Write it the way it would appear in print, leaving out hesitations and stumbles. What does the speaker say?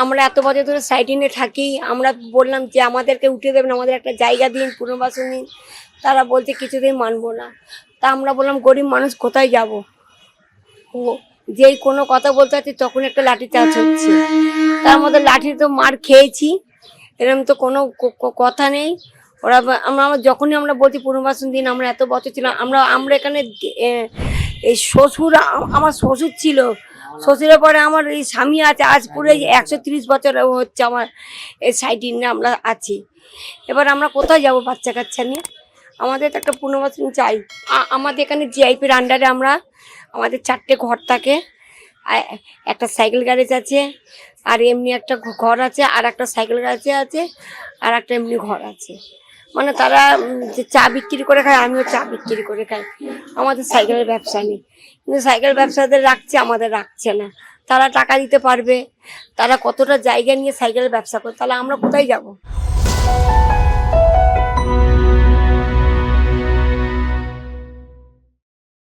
আমরা এত বছর ধরে সাইটিনে থাকি, আমরা বললাম যে আমাদেরকে উঠে দেবেন, আমাদের একটা জায়গা দিন, পুনর্বাসন দিন। তারা বলছে কিছুতেই মানবো না। তা আমরা বললাম গরিব মানুষ কোথায় যাব? ও যেই কোনো কথা বলতে হচ্ছে তখন একটা লাঠি চার্জ হচ্ছে। তার মধ্যে লাঠি তো মার খেয়েছি, এরকম তো কোনো কথা নেই। ওরা আমরা যখনই আমরা বলছি পুনর্বাসন দিন, আমরা এত বছর ছিলাম, আমরা এখানে এই শ্বশুর, আমার শ্বশুর ছিল, শ্বশুরের পরে আমার এই স্বামী আছে, আজ পুরো 130 বছর হচ্ছে আমার এই সাইটিনে আমরা আছি। এবার আমরা কোথায় যাব বাচ্চা কাচ্চা নিয়ে? আমাদের তো একটা পুনর্বাসন চাই। আমাদের এখানে জিআইপির আন্ডারে আমাদের 4টে ঘর থাকে, একটা সাইকেল গ্যারেজ আছে, আর এমনি একটা ঘর আছে, আর একটা সাইকেল গ্যারেজ আছে, আর একটা এমনি ঘর আছে। মানে তারা যে চা বিক্রি করে খায়, আমিও চা বিক্রি করে খাই। আমাদের সাইকেলের ব্যবসা নেই, কিন্তু সাইকেল ব্যবসাদের রাখছে, আমাদের রাখছে না। তারা টাকা দিতে পারবে, তারা কতটা জায়গা নিয়ে সাইকেলের ব্যবসা করে, তাহলে আমরা কোথায় যাব?